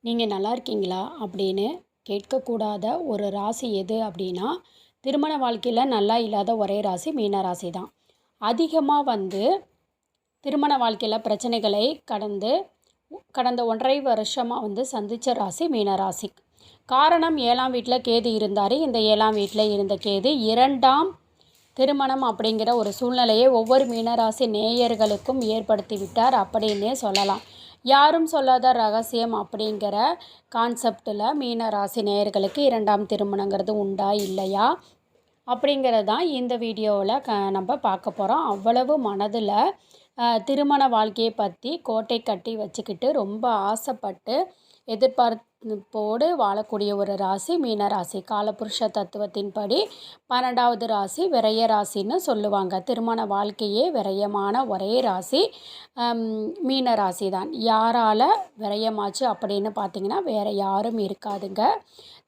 நீங்கள் நல்லா இருக்கீங்களா அப்படின்னு கேட்கக்கூடாத ஒரு ராசி எது அப்படின்னா, திருமண வாழ்க்கையில் நல்லா இல்லாத ஒரே ராசி மீன ராசி தான். அதிகமாக திருமண வாழ்க்கையில் பிரச்சனைகளை கடந்த 1.5 வருஷமாக சந்தித்த ராசி மீன ராசி. காரணம் 7ஆம் வீட்டில் கேது இருந்தார். இந்த 7ஆம் வீட்டில் இருந்த கேது 2ஆம் திருமணம் அப்படிங்கிற ஒரு சூழ்நிலையை ஒவ்வொரு மீனராசி நேயர்களுக்கும் ஏற்படுத்தி விட்டார் அப்படின்னே சொல்லலாம். யாரும் சொல்லாத ரகசியம் அப்படிங்கிற கான்செப்டில் மீன ராசி நேயர்களுக்கு 2ஆம் திருமணங்கிறது உண்டா இல்லையா அப்படிங்கிறது தான் இந்த வீடியோவில் நம்ம பார்க்க போகிறோம். அவ்வளவு மனதில் திருமண வாழ்க்கையை பற்றி கோட்டை கட்டி வச்சுக்கிட்டு ரொம்ப ஆசைப்பட்டு எதிர்பார்ப்போடு வாழக்கூடிய ஒரு ராசி மீன ராசி. காலபுருஷ தத்துவத்தின்படி 12வது ராசி விரய ராசின்னு சொல்லுவாங்க. திருமண வாழ்க்கையே விரயமான ஒரே ராசி மீன ராசி தான். யாரால் விரயமாச்சு அப்படின்னு பார்த்தீங்கன்னா வேறு யாரும் இருக்காதுங்க.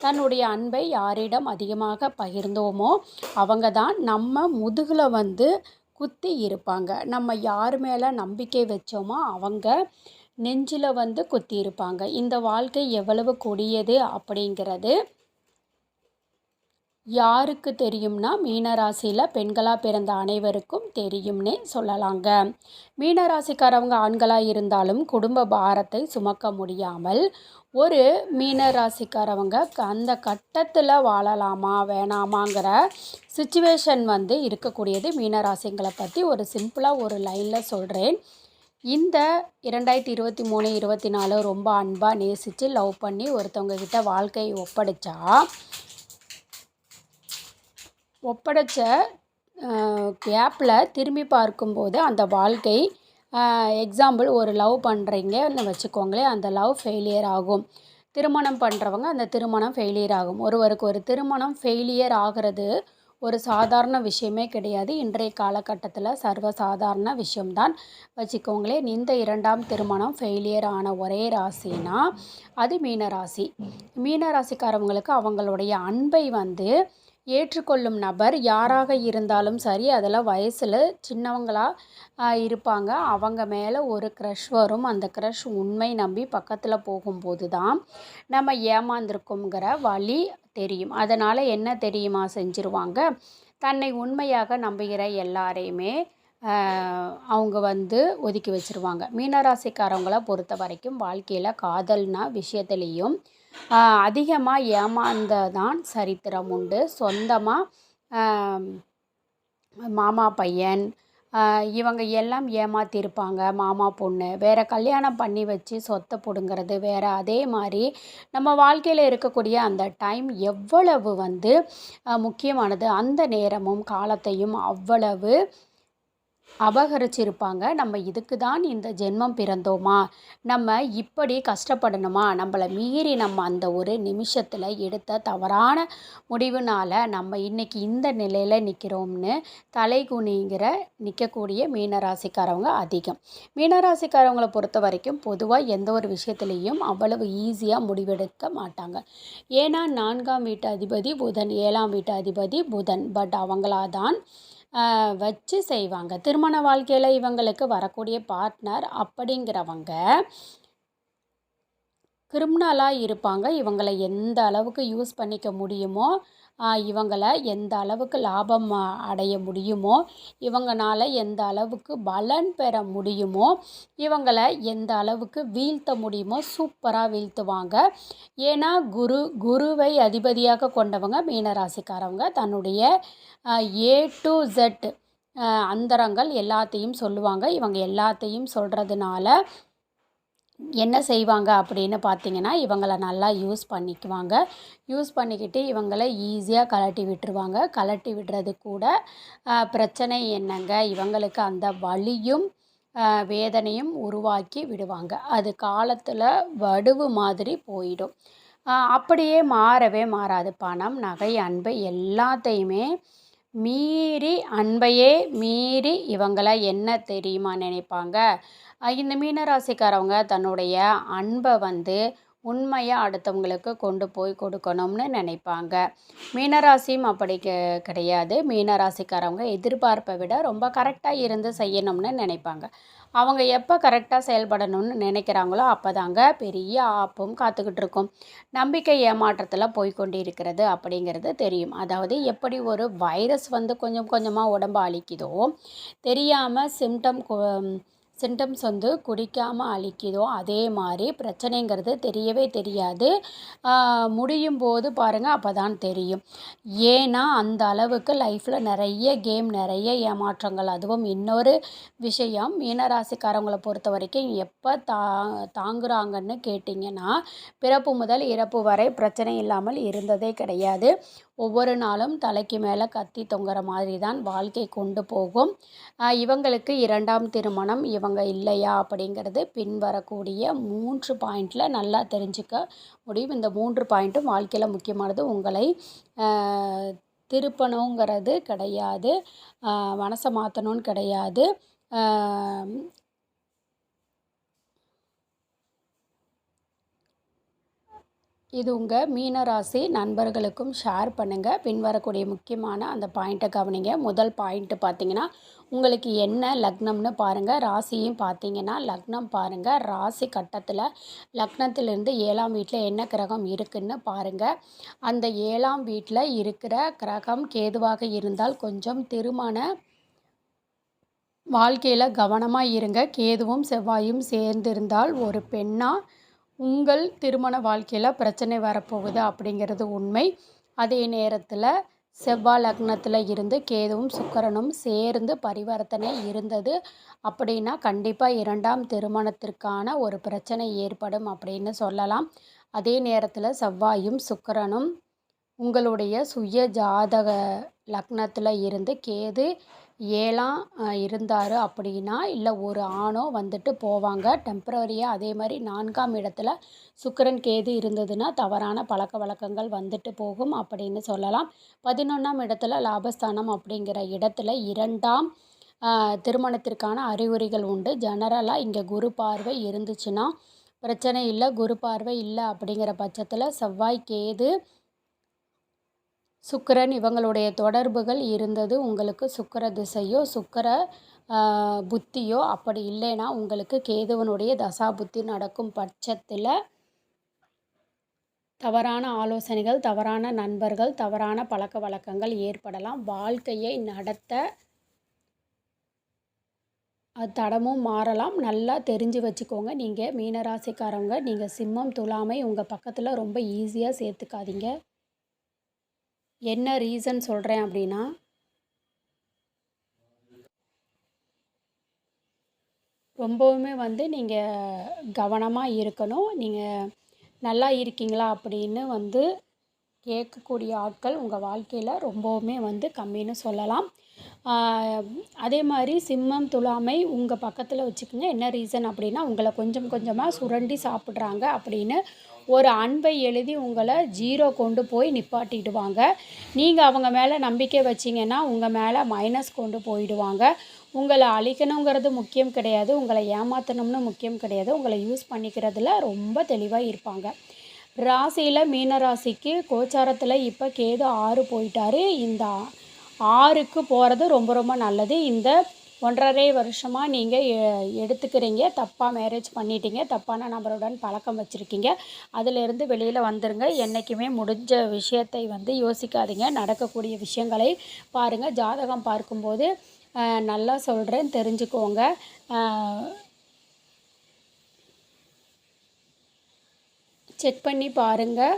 தன்னுடைய அன்பை யாரிடம் அதிகமாக பகிர்ந்தோமோ அவங்க தான் நம்ம முதுகில் குத்தி இருப்பாங்க. நம்ம யார் மேலே நம்பிக்கை வச்சோமோ அவங்க நெஞ்சில் குத்தி இருப்பாங்க. இந்த வாழ்க்கை எவ்வளவு கொடியது அப்படிங்கிறது யாருக்கு தெரியும்னா மீனராசியில் பெண்களாக பிறந்த அனைவருக்கும் தெரியும்னே சொல்லலாங்க. மீனராசிக்காரவங்க ஆண்களாக இருந்தாலும் குடும்ப பாரத்தை சுமக்க முடியாமல் ஒரு மீனராசிக்காரவங்க அந்த கட்டத்தில் வாழலாமா வேணாமாங்கிற சுச்சுவேஷன் இருக்கக்கூடியது. மீனராசிங்களை பற்றி ஒரு சிம்பிளாக ஒரு லைனில் சொல்கிறேன். இந்த 2023 24 ரொம்ப அன்பாக நேசித்து லவ் பண்ணி ஒருத்தவங்க கிட்ட வாழ்க்கையை ஒப்படைச்ச கேப்பில் திரும்பி பார்க்கும்போது அந்த வாழ்க்கை எக்ஸாம்பிள் ஒரு லவ் பண்ணுறீங்கன்னு வச்சுக்கோங்களேன், அந்த லவ் ஃபெயிலியர் ஆகும். திருமணம் பண்ணுறவங்க அந்த திருமணம் ஃபெயிலியர் ஆகும். ஒருவருக்கு ஒரு திருமணம் ஃபெயிலியர் ஆகிறது ஒரு சாதாரண விஷயமே கிடையாது. இன்றைய காலகட்டத்தில் சர்வசாதாரண விஷயம்தான் வச்சுக்கோங்களேன். இந்த 2ஆம் திருமணம் ஃபெயிலியர் ஆன ஒரே ராசினா அது மீனராசி. மீனராசிக்காரவங்களுக்கு அவங்களுடைய அன்பை ஏற்றுக்கொள்ளும் நபர் யாராக இருந்தாலும் சரி, அதில் வயசில் சின்னவங்களாக இருப்பாங்க. அவங்க மேலே ஒரு க்ரஷ் வரும். அந்த க்ரஷ் உண்மை நம்பி பக்கத்தில் போகும்போது தான் நம்ம ஏமாந்துருக்கோங்கிற வழி தெரியும். அதனால் என்ன தெரியுமா செஞ்சுருவாங்க, தன்னை உண்மையாக நம்புகிற எல்லாரையுமே அவங்க ஒதுக்கி வச்சுருவாங்க. மீனராசிக்காரவங்களை பொறுத்த வரைக்கும் வாழ்க்கையில் காதல்னா விஷயத்துலேயும் அதிகமாக ஏமாந்ததான் சரித்திரம் உண்டு. சொந்தமாக மாமா பையன் இவங்க எல்லாம் ஏமாற்றிருப்பாங்க. மாமா பொண்ணு வேறு கல்யாணம் பண்ணி வச்சு சொத்தை பிடுங்கிறது வேறு. அதே மாதிரி நம்ம வாழ்க்கையில் இருக்கக்கூடிய அந்த டைம் எவ்வளவு முக்கியமானது. அந்த நேரமும் காலத்தையும் அவ்வளவு அபகரிச்சிருப்பாங்க. நம்ம இதுக்கு தான் இந்த ஜென்மம் பிறந்தோமா, நம்ம இப்படி கஷ்டப்படணுமா, நம்மளை மீறி நம்ம அந்த ஒரு நிமிஷத்தில் எடுத்த தவறான முடிவுனால் நம்ம இன்றைக்கி இந்த நிலையில் நிற்கிறோம்னு நிற்கக்கூடிய மீனராசிக்காரவங்க அதிகம். மீனராசிக்காரவங்களை பொறுத்த வரைக்கும் பொதுவாக எந்த ஒரு விஷயத்துலேயும் அவ்வளவு ஈஸியாக முடிவெடுக்க மாட்டாங்க. ஏன்னா 4ஆம் வீட்டு அதிபதி புதன், 7ஆம் வீட்டு அதிபதி புதன். பட் அவங்களாதான் வச்சு செய்வாங்க. திருமண வாழ்க்கையில் இவங்களுக்கு வரக்கூடிய பார்ட்னர் அப்படிங்கிறவங்க கிரிமினலாக இருப்பாங்க. இவங்களை எந்த அளவுக்கு யூஸ் பண்ணிக்க முடியுமோ, இவங்களை எந்த அளவுக்கு லாபம் அடைய முடியுமோ, இவங்களால் எந்த அளவுக்கு பலன் பெற முடியுமோ, இவங்களை எந்த அளவுக்கு வீழ்த்த முடியுமோ சூப்பராக வீழ்த்துவாங்க. ஏன்னா குருவை அதிபதியாக கொண்டவங்க மீனராசிக்காரவங்க. தன்னுடைய A to Z அந்தரங்கள் எல்லாத்தையும் சொல்லுவாங்க. இவங்க எல்லாத்தையும் சொல்கிறதுனால என்ன செய்வாங்க அப்படின்னு பார்த்தீங்கன்னா, இவங்களை நல்லா யூஸ் பண்ணிக்குவாங்க. யூஸ் பண்ணிக்கிட்டு இவங்களை ஈஸியாக கழட்டி விட்டுருவாங்க. கழட்டி விடுறது கூட பிரச்சனை என்னங்க, இவங்களுக்கு அந்த வலியும் வேதனையும் உருவாக்கி விடுவாங்க. அது காலத்தில் வடுவு மாதிரி போயிடும். அப்படியே மாறவே மாறாது. பணம், நகை, அன்பு எல்லாத்தையுமே மீறி, அன்பையே மீறி இவங்களை என்ன தெரியுமா நினைப்பாங்க, இந்த மீனராசிக்காரவங்க தன்னுடைய அன்பை உண்மையை அடுத்தவங்களுக்கு கொண்டு போய் கொடுக்கணும்னு நினைப்பாங்க. மீனராசியும் அப்படி கிடையாது. மீனராசிக்காரவங்க எதிர்பார்ப்பை விட ரொம்ப கரெக்டாக இருந்து செய்யணும்னு நினைப்பாங்க. அவங்க எப்போ கரெக்டாக செயல்படணும்னு நினைக்கிறாங்களோ அப்போ தாங்க பெரிய ஆப்பும் காத்துக்கிட்டு இருக்கும். நம்பிக்கை ஏமாற்றத்தில் போய்கொண்டு இருக்கிறது அப்படிங்கிறது தெரியும். அதாவது எப்படி ஒரு வைரஸ் வந்து கொஞ்சம் கொஞ்சமாக உடம்பு அழிக்குதோ, தெரியாமல் சிம்டம்ஸ் வந்து குடிக்காமல் அழிக்குதோ, அதே மாதிரி பிரச்சனைங்கிறது தெரியவே தெரியாது. முடியும் போது பாருங்கள் அப்போ தான் தெரியும். ஏன்னா அந்த அளவுக்கு லைஃப்பில் நிறைய கேம், நிறைய ஏமாற்றங்கள். அதுவும் இன்னொரு விஷயம், மீனராசிக்காரவங்களை பொறுத்த வரைக்கும் எப்போ தாங்குறாங்கன்னு கேட்டிங்கன்னா, பிறப்பு முதல் இறப்பு வரை பிரச்சனை இல்லாமல் இருந்ததே கிடையாது. ஒவ்வொரு நாளும் தலைக்கு மேலே கத்தி தொங்குற மாதிரி தான் வாழ்க்கை கொண்டு போகும். இவங்களுக்கு 2ஆம் திருமணம் இவங்க இல்லையா அப்படிங்கிறது பின்வரக்கூடிய 3 பாயிண்டில் நல்லா தெரிஞ்சுக்க முடியும். இந்த 3 பாயிண்ட்டும் வாழ்க்கையில் முக்கியமானது. உங்களை திருப்பணுங்கிறது கிடையாது, மனசை மாற்றணும்னு கிடையாது. இது உங்கள் மீனராசி நண்பர்களுக்கும் ஷேர் பண்ணுங்கள். பின்வரக்கூடிய முக்கியமான அந்த பாயிண்ட்டை கவனிங்க. முதல் பாயிண்ட்டு பார்த்தீங்கன்னா, உங்களுக்கு என்ன லக்னம்னு பாருங்கள். ராசியும் பார்த்தீங்கன்னா லக்னம் பாருங்கள். ராசி கட்டத்தில் லக்னத்திலிருந்து 7ஆம் வீட்டில் என்ன கிரகம் இருக்குதுன்னு பாருங்கள். அந்த 7ஆம் வீட்டில் இருக்கிற கிரகம் கேதுவாக இருந்தால் கொஞ்சம் திருமண வாழ்க்கையில் கவனமாக இருங்க. கேதுவும் செவ்வாயும் சேர்ந்திருந்தால் ஒரு பெண்ணாக உங்கள் திருமண வாழ்க்கையில் பிரச்சனை வரப்போகுது அப்படிங்கிறது உண்மை. அதே நேரத்தில் செவ்வாய் லக்னத்தில் இருந்து கேதுவும் சுக்கிரனும் சேர்ந்து பரிவர்த்தனை இருந்தது அப்படின்னா கண்டிப்பாக 2ஆம் திருமணத்திற்கான ஒரு பிரச்சனை ஏற்படும் அப்படின்னு சொல்லலாம். அதே நேரத்தில் செவ்வாயும் சுக்கிரனும் உங்களுடைய சுய ஜாதக லக்னத்தில் இருந்து கேது 7ஆம் இருந்தார் அப்படின்னா, இல்லை ஒரு ஆணோ வந்துட்டு போவாங்க டெம்பரரியாக. அதே மாதிரி 4ஆம் இடத்துல சுக்கிரன் கேது இருந்ததுன்னா தவறான பழக்க வழக்கங்கள் வந்துட்டு போகும் அப்படின்னு சொல்லலாம். 11ஆம் இடத்துல லாபஸ்தானம் அப்படிங்கிற இடத்துல 2ஆம் திருமணத்திற்கான அறிகுறிகள் உண்டு. ஜெனரலாக இங்கே குரு பார்வை இருந்துச்சுன்னா பிரச்சனை இல்லை. குரு பார்வை இல்லை அப்படிங்கிற பட்சத்தில் செவ்வாய் கேது சுக்கிரன் இவங்களுடைய தொடர்புகள் இருந்தது. உங்களுக்கு சுக்கிர திசையோ சுக்கிர புத்தியோ அப்படி இல்லைன்னா உங்களுக்கு கேதுவனுடைய தசா புத்தி நடக்கும் பட்சத்தில் தவறான ஆலோசனைகள், தவறான நண்பர்கள், தவறான பழக்க வழக்கங்கள் ஏற்படலாம். வாழ்க்கையை நடத்த தடமும் மாறலாம். நல்லா தெரிஞ்சு வச்சுக்கோங்க. நீங்கள் மீனராசிக்காரவங்க, நீங்கள் சிம்மம் துலாமை உங்கள் பக்கத்தில் ரொம்ப ஈஸியாக சேர்த்துக்காதீங்க. என்ன ரீசன் சொல்கிறேன் அப்படின்னா, ரொம்பவுமே வந்து நீங்கள் கவனமாக இருக்கணும். நீங்கள் நல்லா இருக்கீங்களா அப்படின்னு வந்து கேட்கக்கூடிய ஆட்கள் உங்கள் வாழ்க்கையில் ரொம்பவுமே வந்து கம்மின்னு சொல்லலாம். அதே மாதிரி சிம்மம் துலாமை உங்கள் பக்கத்தில் வச்சுக்கோங்க. என்ன ரீசன் அப்படின்னா, உங்களை கொஞ்சம் கொஞ்சமாக சுரண்டி சாப்பிட்றாங்க அப்படின்னு ஒரு அன்பை எழுதி உங்களை 0 கொண்டு போய் நிப்பாட்டிடுவாங்க. நீங்கள் அவங்க மேலே நம்பிக்கை வச்சிங்கன்னா உங்கள் மேலே மைனஸ் கொண்டு போயிடுவாங்க. உங்களை அழிக்கணுங்கிறது முக்கியம் கிடையாது, உங்களை ஏமாற்றணும்னு முக்கியம் கிடையாது. உங்களை யூஸ் பண்ணிக்கிறதுல ரொம்ப தெளிவாக இருப்பாங்க. ராசியில் மீனராசிக்கு கோச்சாரத்தில் இப்போ கேது 6 போயிட்டார். இந்த 6க்கு போகிறது ரொம்ப ரொம்ப நல்லது. இந்த 1.5 வருஷமாக நீங்கள் எடுத்துக்கிறீங்க, தப்பாக மேரேஜ் பண்ணிட்டீங்க, தப்பான நபருடன் பழக்கம் வச்சுருக்கீங்க, அதிலிருந்து வெளியில் வந்துடுங்க. என்றைக்குமே முடிஞ்ச விஷயத்தை வந்து யோசிக்காதீங்க. நடக்கக்கூடிய விஷயங்களை பாருங்கள். ஜாதகம் பார்க்கும்போது நல்லா சொல்கிறேன், தெரிஞ்சுக்கோங்க. செக் பண்ணி பாருங்கள்.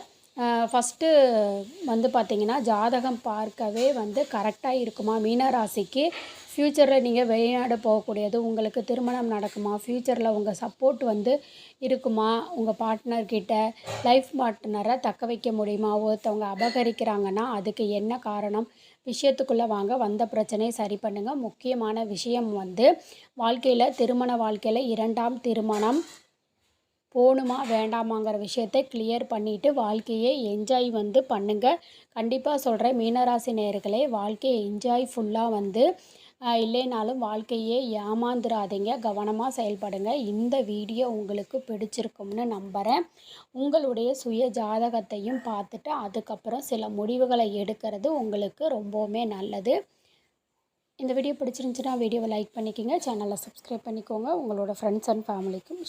ஃபஸ்ட்டு வந்து பார்த்திங்கன்னா ஜாதகம் பார்க்கவே வந்து கரெக்டாக இருக்குமா, மீனராசிக்கு ஃப்யூச்சரில் நீங்கள் வெளிநாடு போகக்கூடியது, உங்களுக்கு திருமணம் நடக்குமா, ஃப்யூச்சரில் உங்கள் சப்போர்ட் வந்து இருக்குமா, உங்கள் பார்ட்னர்கிட்ட லைஃப் பார்ட்னரை தக்க வைக்க முடியுமா, ஒருத்தவங்க அபகரிக்கிறாங்கன்னா அதுக்கு என்ன காரணம், விஷயத்துக்குள்ளே வாங்க. வந்த பிரச்சனையை சரி பண்ணுங்கள். முக்கியமான விஷயம் வந்து வாழ்க்கையில் திருமண வாழ்க்கையில் 2ஆம் திருமணம் போகணுமா வேண்டாமாங்கிற விஷயத்தை கிளியர் பண்ணிவிட்டு வாழ்க்கையை என்ஜாய் வந்து பண்ணுங்கள். கண்டிப்பாக சொல்கிறேன் மீனராசி நேயர்களே, வாழ்க்கையை என்ஜாய் ஃபுல்லாக வந்து இல்லைனாலும் வாழ்க்கையே ஏமாந்துடாதீங்க, கவனமாக செயல்படுங்க. இந்த வீடியோ உங்களுக்கு பிடிச்சிருக்கும்னு நம்புகிறேன். உங்களுடைய சுய ஜாதகத்தையும் பார்த்துட்டு அதுக்கப்புறம் சில முடிவுகளை எடுக்கிறது உங்களுக்கு ரொம்பவுமே நல்லது. இந்த வீடியோ பிடிச்சிருந்துச்சுன்னா வீடியோவை லைக் பண்ணிக்கோங்க, சேனலை சப்ஸ்கிரைப் பண்ணிக்கோங்க, உங்களோட ஃப்ரெண்ட்ஸ் அண்ட் ஃபேமிலிக்கும்